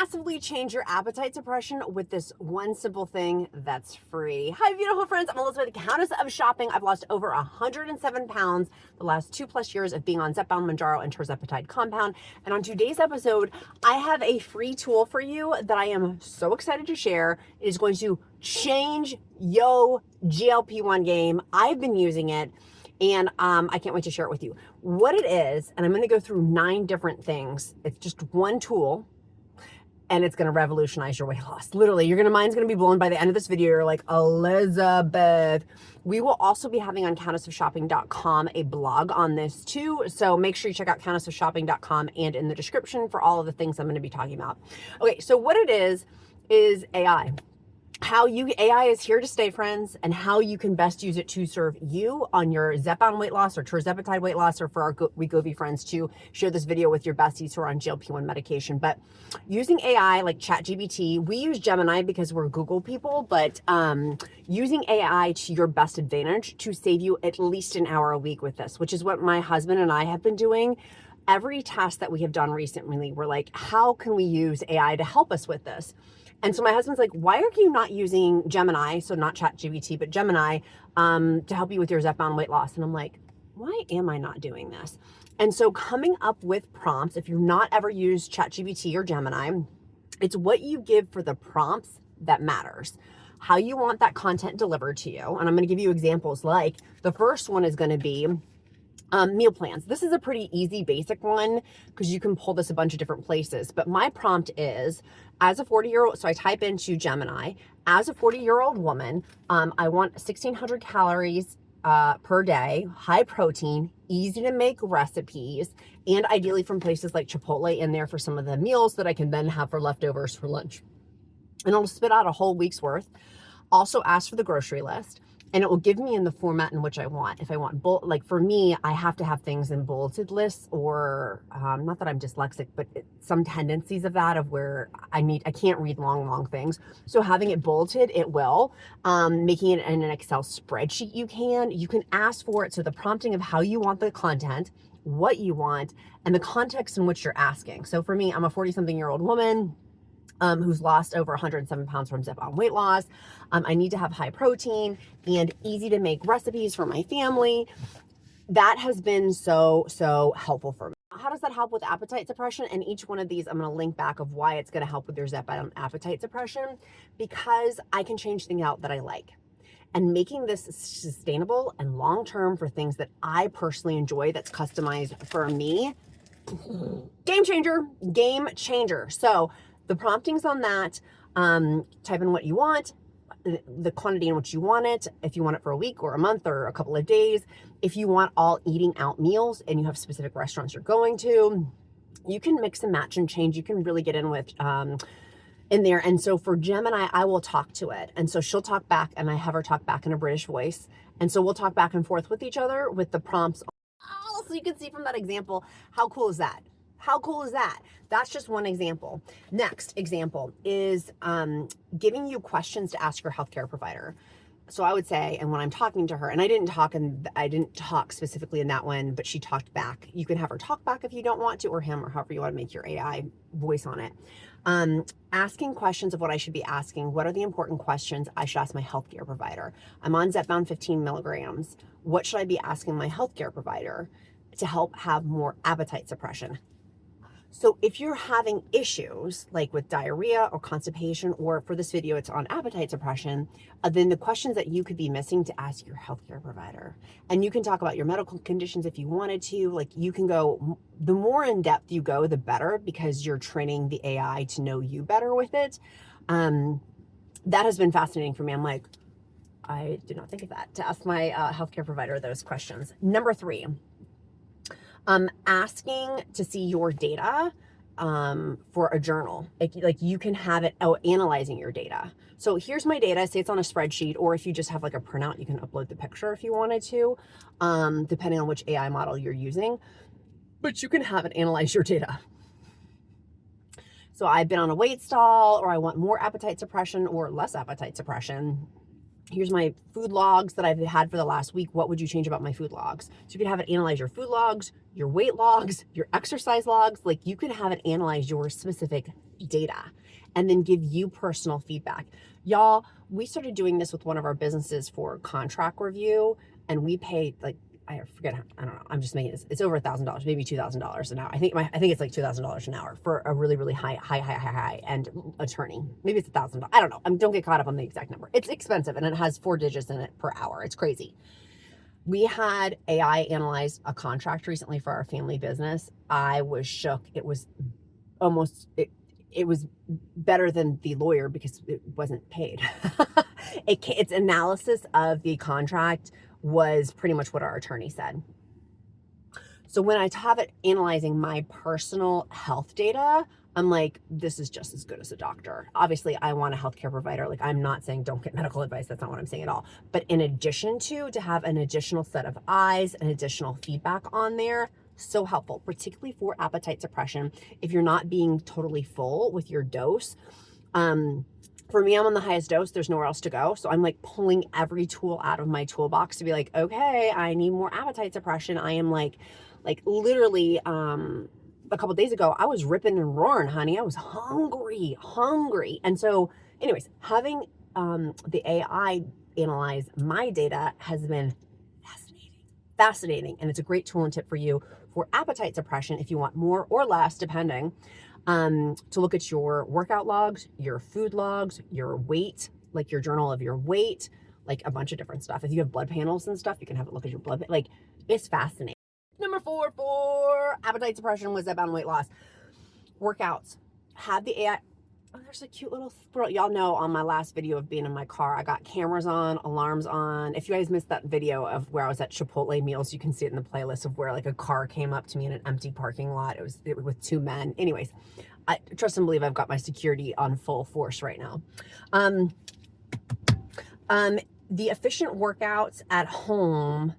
massively change your appetite suppression with this one simple thing that's free. Hi, beautiful friends. I'm Elizabeth, the Countess of Shopping. I've lost over 107 pounds the last 2+ years of being on Zepbound, Manjaro, and Tirzepatide compound. And on today's episode, I have a free tool for you that I am so excited to share. It is going to change yo GLP-1 game. I've been using it. And I can't wait to share it with you. What it is, and I'm going to go through 9 different things. It's just one tool, and it's going to revolutionize your weight loss. Literally, mind's going to be blown by the end of this video. You're like, Elizabeth. We will also be having on countessofshopping.com a blog on this too. So make sure you check out countessofshopping.com and in the description for all of the things I'm going to be talking about. Okay, so what it is AI. AI is here to stay, friends, and how you can best use it to serve you on your Zepbound weight loss or Tirzepatide weight loss, or for our Wegovy friends to share this video with your besties who are on GLP-1 medication. But using AI like Chat GBT, we use Gemini because we're Google people, but using AI to your best advantage to save you at least an hour a week with this, which is what my husband and I have been doing. Every task that we have done recently, we're like, how can we use AI to help us with this? And so my husband's like, why are you not using Gemini? So not Chat GBT, but Gemini, to help you with your Zepbound weight loss. And I'm like, why am I not doing this? And so coming up with prompts, if you've not ever used Chat GBT or Gemini, it's what you give for the prompts that matters. How you want that content delivered to you. And I'm going to give you examples. Like the first one is going to be meal plans. This is a pretty easy, basic one because you can pull this a bunch of different places. But my prompt is, as a 40-year-old, so I type into Gemini, as a 40-year-old woman, I want 1,600 calories per day, high protein, easy to make recipes, and ideally from places like Chipotle in there for some of the meals that I can then have for leftovers for lunch. And it'll spit out a whole week's worth. Also ask for the grocery list. And it will give me in the format in which I want. If I want, like for me, I have to have things in bulleted lists, or not that I'm dyslexic, but some tendencies of that, of where I can't read long things. So having it bulleted, it will. Making it in an Excel spreadsheet, you can ask for it. So the prompting of how you want the content, what you want, and the context in which you're asking. So for me, I'm a 40-something-year-old woman who's lost over 107 pounds from Zepbound weight loss. I need to have high protein and easy to make recipes for my family. That has been so helpful for me. How does that help with appetite suppression? And each one of these, I'm going to link back of why it's going to help with your Zepbound appetite suppression, because I can change things out that I like. And making this sustainable and long-term for things that I personally enjoy, that's customized for me, game changer. So the promptings on that, type in what you want, the quantity in which you want it, if you want it for a week or a month or a couple of days. If you want all eating out meals and you have specific restaurants you're going to, you can mix and match and change. You can really get in with in there. And so for Gemini, I will talk to it. And so she'll talk back, and I have her talk back in a British voice. And so we'll talk back and forth with each other with the prompts. Oh, so you can see from that example, how cool is that? How cool is that? That's just one example. Next example is giving you questions to ask your healthcare provider. So I would say, and when I'm talking to her, and I didn't talk specifically in that one, but she talked back. You can have her talk back if you don't want to, or him, or however you want to make your AI voice on it. Asking questions of what I should be asking. What are the important questions I should ask my healthcare provider? I'm on Zepbound 15 milligrams. What should I be asking my healthcare provider to help have more appetite suppression? So if you're having issues like with diarrhea or constipation, or for this video, it's on appetite suppression, then the questions that you could be missing to ask your healthcare provider. And you can talk about your medical conditions if you wanted to. Like, you can go, the more in depth you go, the better, because you're training the AI to know you better with it. That has been fascinating for me. I'm like, I did not think of that, to ask my healthcare provider those questions. Number 3. Asking to see your data for a journal. Like you can have it analyzing your data. So here's my data, say it's on a spreadsheet, or if you just have like a printout, you can upload the picture if you wanted to, depending on which AI model you're using. But you can have it analyze your data. So I've been on a weight stall, or I want more appetite suppression or less appetite suppression. Here's my food logs that I've had for the last week. What would you change about my food logs? So you can have it analyze your food logs, your weight logs, your exercise logs. Like, you can have it analyze your specific data and then give you personal feedback. Y'all, we started doing this with one of our businesses for contract review, and we pay like, I forget, I don't know, I'm just making this, it's over $1,000, maybe $2,000 an hour. I think it's like $2,000 an hour for a really, really high end attorney. Maybe it's $1,000. I don't know. Don't get caught up on the exact number. It's expensive, and it has 4 digits in it per hour. It's crazy. We had AI analyze a contract recently for our family business. I was shook. It was almost, it was better than the lawyer because it wasn't paid. Its analysis of the contract was pretty much what our attorney said. So when I have it analyzing my personal health data, I'm like, this is just as good as a doctor. Obviously, I want a healthcare provider. Like, I'm not saying don't get medical advice. That's not what I'm saying at all. But in addition to have an additional set of eyes and additional feedback on there, so helpful, particularly for appetite suppression. If you're not being totally full with your dose, for me, I'm on the highest dose. There's nowhere else to go. So I'm like pulling every tool out of my toolbox to be like, okay, I need more appetite suppression. I am like literally, a couple days ago, I was ripping and roaring, honey. I was hungry. And so anyways, having the AI analyze my data has been fascinating. And it's a great tool and tip for you for appetite suppression if you want more or less, depending, to look at your workout logs, your food logs, your weight, like your journal of your weight, like a bunch of different stuff. If you have blood panels and stuff, you can have a look at your blood. Like, it's fascinating. Number 4 for appetite suppression was Zepbound weight loss. Workouts. Have the AI. Oh, there's a cute little squirrel. Y'all know on my last video of being in my car, I got cameras on, alarms on. If you guys missed that video of where I was at Chipotle meals, you can see it in the playlist of where like a car came up to me in an empty parking lot. It was with 2 men. Anyways, I trust and believe I've got my security on full force right now. The efficient workouts at home.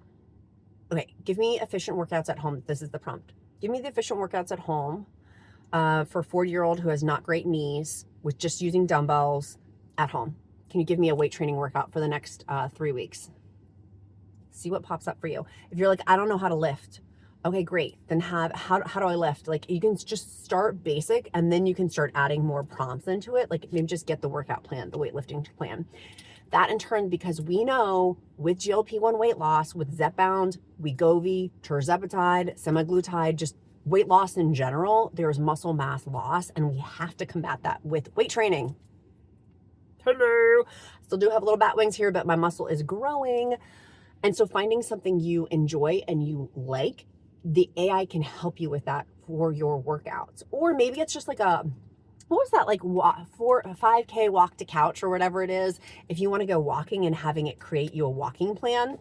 Okay, give me efficient workouts at home. This is the prompt. Give me the efficient workouts at home for a 40-year-old who has not great knees with just using dumbbells at home. Can you give me a weight training workout for the next 3 weeks? See what pops up for you. If you're like, I don't know how to lift. Okay, great. Then how do I lift? Like, you can just start basic, and then you can start adding more prompts into it. Like, maybe just get the workout plan, the weightlifting plan. That in turn, because we know with GLP-1 weight loss, with Zepbound, Wegovy, Tirzepatide, semaglutide, just weight loss in general, there's muscle mass loss, and we have to combat that with weight training. Hello. Still do have little bat wings here, but my muscle is growing. And so finding something you enjoy and you like, the AI can help you with that for your workouts. Or maybe it's just like what was that, like 5K walk to couch or whatever it is. If you want to go walking and having it create you a walking plan,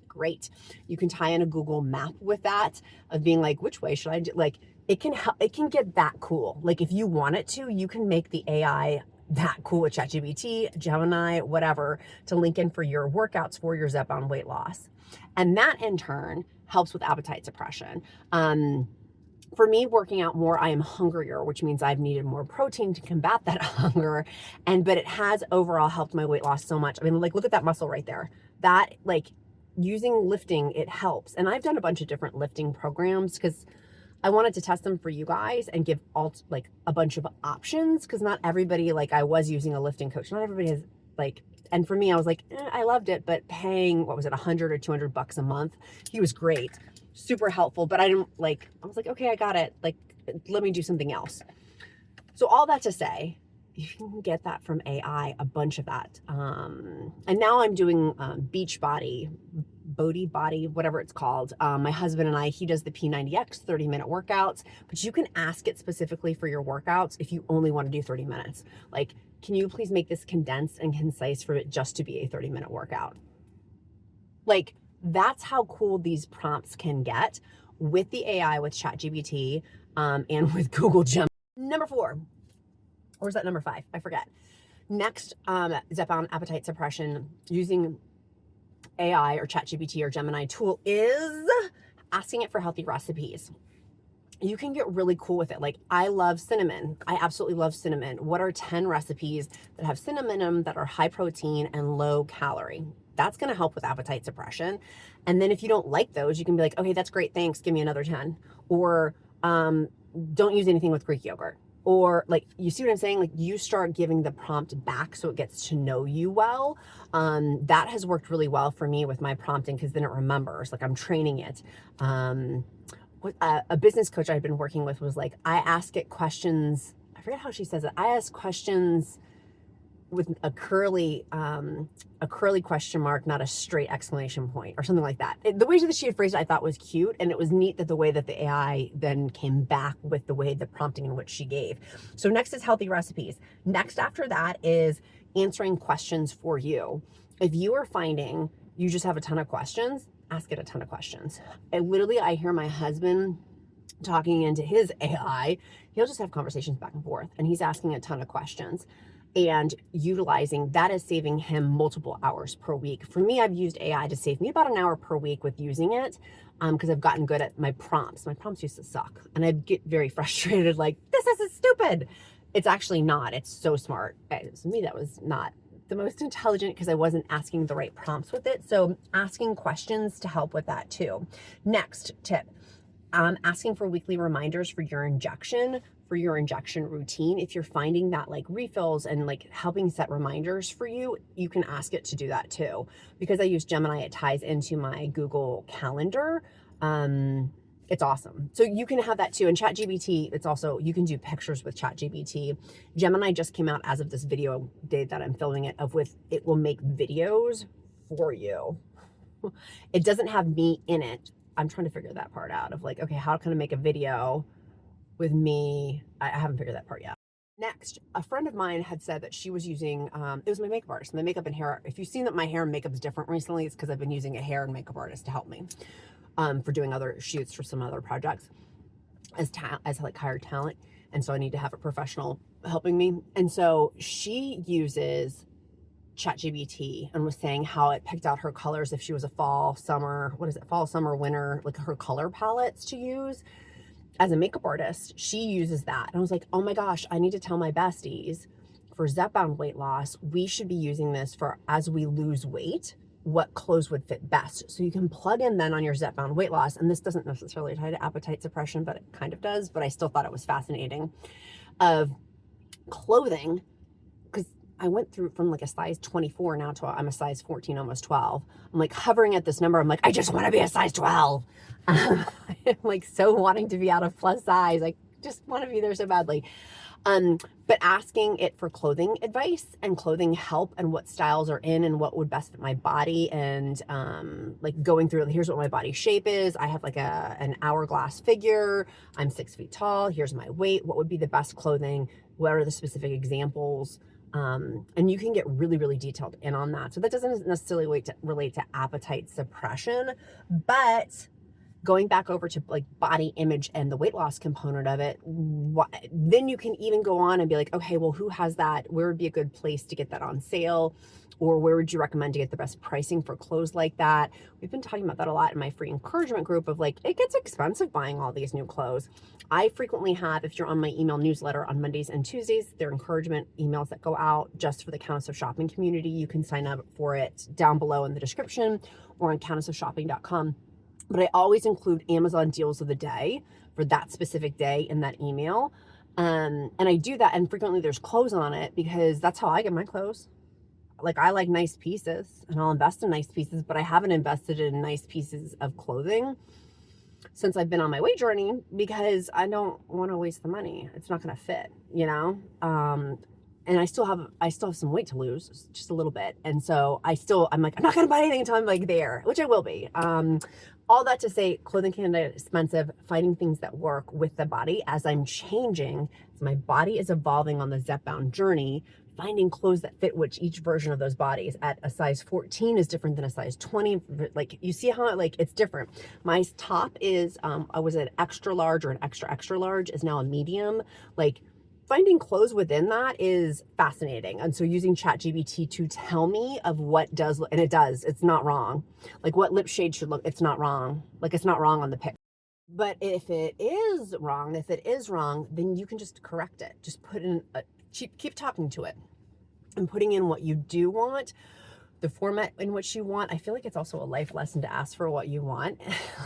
great. You can tie in a Google map with that of being like, which way should I do? Like, it can help, it can get that cool. Like, if you want it to, you can make the AI that cool with Chat GBT, Gemini, whatever, to link in for your workouts for your Zepbound weight loss. And that in turn helps with appetite suppression. For me, working out more, I am hungrier, which means I've needed more protein to combat that hunger. But it has overall helped my weight loss so much. I mean, like, look at that muscle right there. That, like, using lifting, it helps. And I've done a bunch of different lifting programs because I wanted to test them for you guys and give like a bunch of options, because not everybody, like, I was using a lifting coach. Not everybody has, like, and for me, I was like, I loved it, but paying, what was it, $100 or $200 a month? He was great. Super helpful, but I was like, okay, I got it. Like, let me do something else. So all that to say, you can get that from AI, a bunch of that. And now I'm doing Beachbody, whatever it's called. My husband and I, he does the P90X 30-minute workouts, but you can ask it specifically for your workouts if you only want to do 30 minutes. Like, can you please make this condensed and concise for it just to be a 30-minute workout? Like, that's how cool these prompts can get with the AI, with Chat GBT, and with Google Gemini. Number 4, or is that number 5? I forget. Next, Zepbound appetite suppression using AI or Chat GBT or Gemini tool is asking it for healthy recipes. You can get really cool with it. Like, I love cinnamon. I absolutely love cinnamon. What are 10 recipes that have cinnamon in them that are high protein and low calorie? That's going to help with appetite suppression. And then if you don't like those, you can be like, okay, that's great. Thanks. Give me another 10. Or don't use anything with Greek yogurt. Or like, you see what I'm saying? Like, you start giving the prompt back so it gets to know you well. That has worked really well for me with my prompting, because then it remembers, like I'm training it. A business coach I've been working with was like, I ask it questions. I forget how she says it. I ask questions with a curly question mark, not a straight exclamation point, or something like that. The way that she had phrased it, I thought was cute, and it was neat that the way that the AI then came back with the way the prompting in which she gave. So next is healthy recipes. Next after that is answering questions for you. If you are finding you just have a ton of questions, ask it a ton of questions. I hear my husband talking into his AI. He'll just have conversations back and forth, and he's asking a ton of questions. And utilizing that is saving him multiple hours per week. For me, I've used AI to save me about an hour per week with using it, because I've gotten good at my prompts. My prompts used to suck, and I'd get very frustrated, like, this is stupid. It's actually not. It's so smart. To me, that was not the most intelligent, because I wasn't asking the right prompts with it. So asking questions to help with that too. Next tip, asking for weekly reminders for your injection routine. If you're finding that like refills and like helping set reminders for you, you can ask it to do that too. Because I use Gemini, it ties into my Google Calendar. It's awesome. So you can have that too. And Chat GBT, it's also, you can do pictures with Chat GBT. Gemini just came out as of this video day that I'm filming it it will make videos for you. It doesn't have me in it. I'm trying to figure that part out of like, okay, how can I make a video with me? I haven't figured that part yet. Next, a friend of mine had said that she was using, it was my makeup artist, my makeup and hair. If you've seen that my hair and makeup is different recently, it's because I've been using a hair and makeup artist to help me for doing other shoots for some other projects as like hired talent. And so I need to have a professional helping me. And so she uses Chat GBT and was saying how it picked out her colors if she was a fall, summer, winter, like her color palettes to use. As a makeup artist, she uses that. And I was like, oh my gosh, I need to tell my besties for Zepbound weight loss, we should be using this for as we lose weight, what clothes would fit best. So you can plug in then on your Zepbound weight loss. And this doesn't necessarily tie to appetite suppression, but it kind of does. But I still thought it was fascinating of clothing, because I went through from like a size 24 now to I'm a size 14, almost 12. I'm like hovering at this number. I'm like, I just want to be a size 12. I'm like so wanting to be out of plus size. I just want to be there so badly. But asking it for clothing advice and clothing help and what styles are in and what would best fit my body, and like going through, here's what my body shape is. I have like an hourglass figure. I'm 6 feet tall. Here's my weight. What would be the best clothing? What are the specific examples? And you can get really, really detailed in on that. So that doesn't necessarily relate to appetite suppression, but going back over to like body image and the weight loss component of it, then you can even go on and be like, okay, well, who has that? Where would be a good place to get that on sale? Or where would you recommend to get the best pricing for clothes like that? We've been talking about that a lot in my free encouragement group of like, it gets expensive buying all these new clothes. I frequently have, if you're on my email newsletter on Mondays and Tuesdays, they're encouragement emails that go out just for the Countess of Shopping community. You can sign up for it down below in the description or on countessofshopping.com. But I always include Amazon deals of the day for that specific day in that email. And I do that, and frequently there's clothes on it because that's how I get my clothes. Like, I like nice pieces and I'll invest in nice pieces, but I haven't invested in nice pieces of clothing since I've been on my weight journey because I don't want to waste the money. It's not going to fit, you know? And I still have some weight to lose, just a little bit. And so I'm like, I'm not going to buy anything until I'm like there, which I will be. All that to say, clothing can be expensive, finding things that work with the body as I'm changing. So my body is evolving on the Zepbound journey, finding clothes that fit each version of those bodies. At a size 14 is different than a size 20. Like, you see how it's different. My top is, I was an extra large or an extra large is now a medium. Like, finding clothes within that is fascinating. And so using Chat GBT to tell me of what does, and it does, it's not wrong. Like what lip shade should look, it's not wrong. Like it's not wrong on the pic. But if it is wrong, then you can just correct it. Just put in, keep talking to it and putting in what you do want, the format in which you want. I feel like it's also a life lesson to ask for what you want.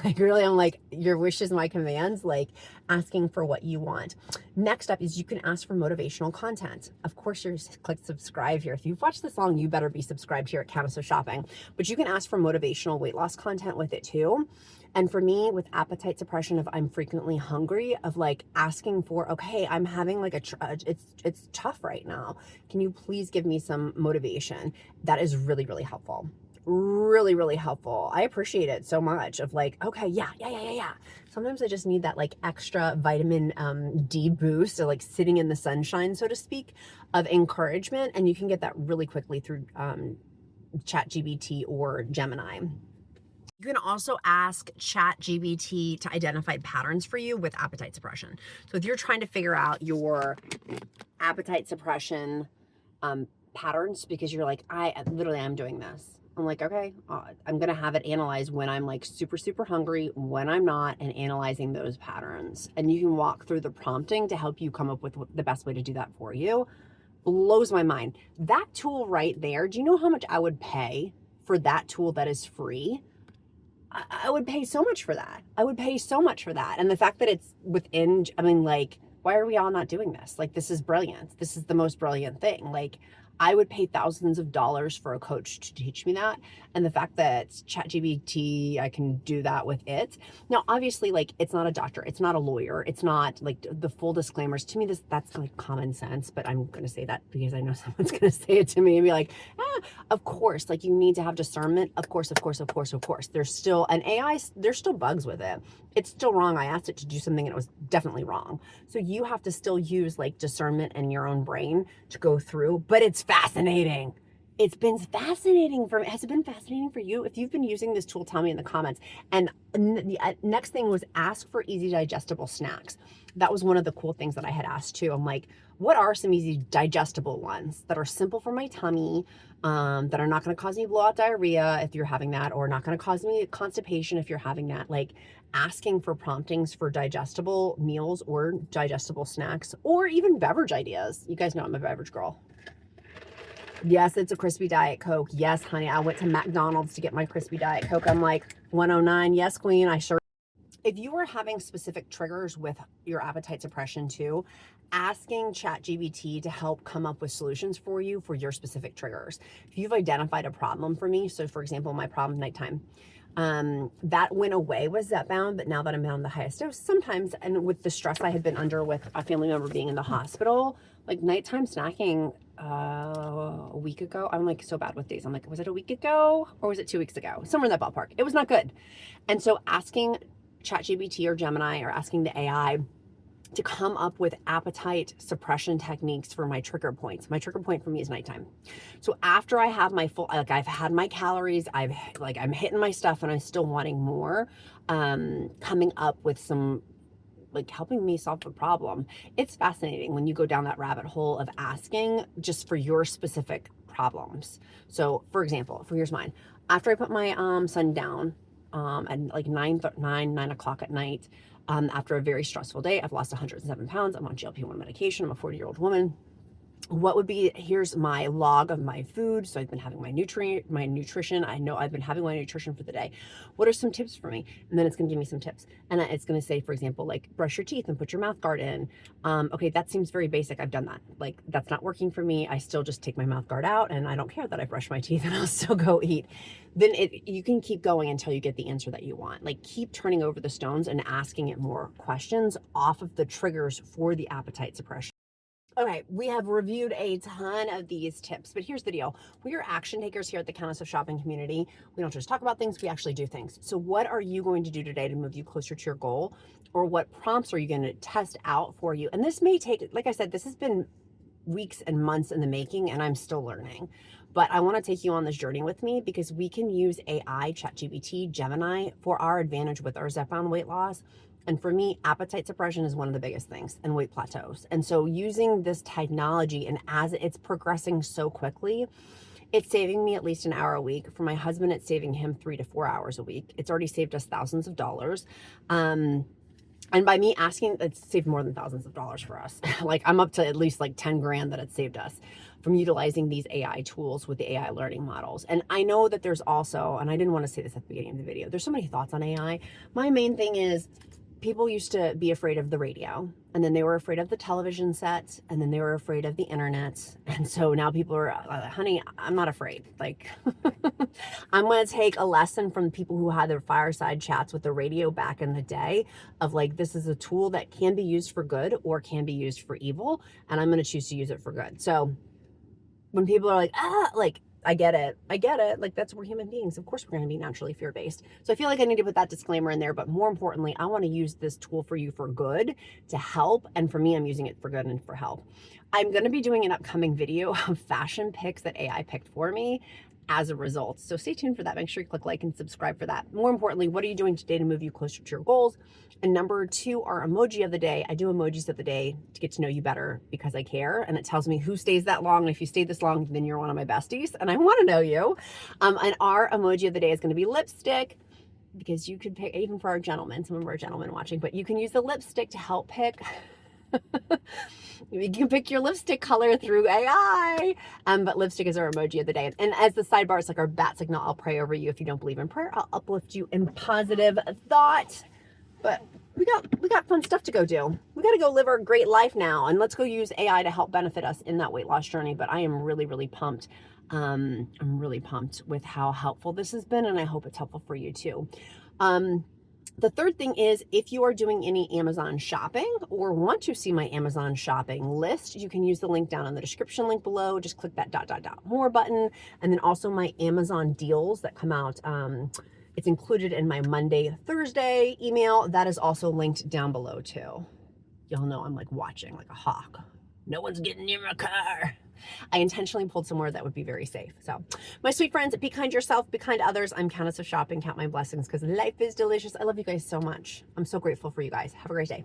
Like really, I'm like, your wish is my commands. Like asking for what you want. Next up is you can ask for motivational content. Of course, you're click subscribe here. If you've watched this long, you better be subscribed here at Countess of Shopping. But you can ask for motivational weight loss content with it too. And for me, with appetite suppression, if I'm frequently hungry, of like asking for, okay, I'm having like it's tough right now. Can you please give me some motivation? That is really, really helpful. Really, really helpful. I appreciate it so much of like, okay, yeah. Sometimes I just need that like extra vitamin D boost, or like sitting in the sunshine, so to speak, of encouragement. And you can get that really quickly through Chat GBT or Gemini. You can also ask Chat GBT to identify patterns for you with appetite suppression. So if you're trying to figure out your appetite suppression patterns, because you're like, I'm doing this. I'm like, okay, I'm going to have it analyze when I'm like super, super hungry, when I'm not, and analyzing those patterns. And you can walk through the prompting to help you come up with the best way to do that for you. Blows my mind. That tool right there, do you know how much I would pay for that tool that is free? I would pay so much for that. I would pay so much for that. And the fact that it's within, I mean, like, why are we all not doing this? Like, this is brilliant. This is the most brilliant thing. Like, I would pay thousands of dollars for a coach to teach me that. And the fact that ChatGPT, I can do that with it. Now, obviously, like, it's not a doctor. It's not a lawyer. It's not like the full disclaimers. To me, that's like common sense, but I'm going to say that because I know someone's going to say it to me and be like, of course, like, you need to have discernment. Of course. There's still an AI, there's still bugs with it. It's still wrong. I asked it to do something and it was definitely wrong. So you have to still use like discernment in your own brain to go through, but it's fascinating. It's been fascinating for me. Has it been fascinating for you? If you've been using this tool, tell me in the comments. And the next thing was ask for easy digestible snacks. That was one of the cool things that I had asked too. I'm like, what are some easy digestible ones that are simple for my tummy, that are not going to cause me blowout diarrhea if you're having that, or not going to cause me constipation if you're having that? Like, asking for promptings for digestible meals or digestible snacks, or even beverage ideas. You guys know I'm a beverage girl. Yes, it's a crispy Diet Coke. Yes, honey, I went to McDonald's to get my crispy Diet Coke. I'm like, 109. Yes, queen, I sure. If you are having specific triggers with your appetite suppression too, asking Chat GBT to help come up with solutions for you for your specific triggers. If you've identified a problem for me, so for example, my problem nighttime, that went away with Zepbound, but now that I'm on the highest dose, sometimes, and with the stress I had been under with a family member being in the hospital, like nighttime snacking a week ago, I'm like so bad with days. I'm like, was it a week ago or was it 2 weeks ago? Somewhere in that ballpark. It was not good. And so asking ChatGPT or Gemini, or asking the AI to come up with appetite suppression techniques for my trigger points. My trigger point for me is nighttime. So after I have my full, like, I've had my calories, I'm hitting my stuff and I'm still wanting more, coming up with some, like, helping me solve the problem. It's fascinating when you go down that rabbit hole of asking just for your specific problems. So for example, here's mine. After I put my son down at like 9 o'clock at night, after a very stressful day, I've lost 107 pounds. I'm on GLP-1 medication. I'm a 40-year-old woman. What would be, here's my log of my food. So I've been having my nutrition. I know I've been having my nutrition for the day. What are some tips for me? And then it's going to give me some tips. And it's going to say, for example, like, brush your teeth and put your mouth guard in. Okay, that seems very basic. I've done that. Like, that's not working for me. I still just take my mouth guard out and I don't care that I brush my teeth and I'll still go eat. Then you can keep going until you get the answer that you want. Like, keep turning over the stones and asking it more questions off of the triggers for the appetite suppression. Okay, we have reviewed a ton of these tips, but here's the deal. We are action takers here at the Countess of Shopping community. We don't just talk about things, we actually do things. So what are you going to do today to move you closer to your goal? Or what prompts are you going to test out for you? And this may take, like I said, this has been weeks and months in the making and I'm still learning. But I want to take you on this journey with me because we can use AI, ChatGPT, Gemini for our advantage with our Zepbound weight loss. And for me, appetite suppression is one of the biggest things, and weight plateaus. And so using this technology, and as it's progressing so quickly, it's saving me at least an hour a week. For my husband, it's saving him 3 to 4 hours a week. It's already saved us thousands of dollars. And by me asking, it's saved more than thousands of dollars for us. Like, I'm up to at least like 10 grand that it's saved us from utilizing these AI tools with the AI learning models. And I know that there's also, and I didn't want to say this at the beginning of the video, there's so many thoughts on AI. My main thing is, people used to be afraid of the radio, and then they were afraid of the television set, and then they were afraid of the internet. And so now people are, honey, I'm not afraid. Like, I'm going to take a lesson from people who had their fireside chats with the radio back in the day of like, this is a tool that can be used for good or can be used for evil. And I'm going to choose to use it for good. So when people are like, like, I get it. Like, that's, we're human beings. Of course, we're going to be naturally fear-based. So I feel like I need to put that disclaimer in there. But more importantly, I want to use this tool for you for good, to help. And for me, I'm using it for good and for help. I'm going to be doing an upcoming video of fashion picks that AI picked for me as a result. So stay tuned for that. Make sure you click like and subscribe for that. More importantly, what are you doing today to move you closer to your goals? And number 2, our emoji of the day. I do emojis of the day to get to know you better because I care, and it tells me who stays that long. And if you stayed this long, then you're one of my besties and I want to know you. And our emoji of the day is going to be lipstick, because you could pick, even for our gentlemen, some of our gentlemen watching, but you can use the lipstick to help pick you can pick your lipstick color through AI. But lipstick is our emoji of the day. And as the sidebar, it's like our bat signal. I'll pray over you. If you don't believe in prayer, I'll uplift you in positive thought. But we got fun stuff to go do. We got to go live our great life now. And let's go use AI to help benefit us in that weight loss journey. But I am really, really pumped. I'm really pumped with how helpful this has been. And I hope it's helpful for you too. The third thing is, if you are doing any Amazon shopping or want to see my Amazon shopping list, you can use the link down in the description link below. Just click that ... more button. And then also my Amazon deals that come out. It's included in my Monday, Thursday email. That is also linked down below too. Y'all know I'm like watching like a hawk. No one's getting near my car. I intentionally pulled somewhere that would be very safe. So my sweet friends, be kind to yourself, be kind to others. I'm Countess of Shopping. Count my blessings because life is delicious. I love you guys so much. I'm so grateful for you guys. Have a great day.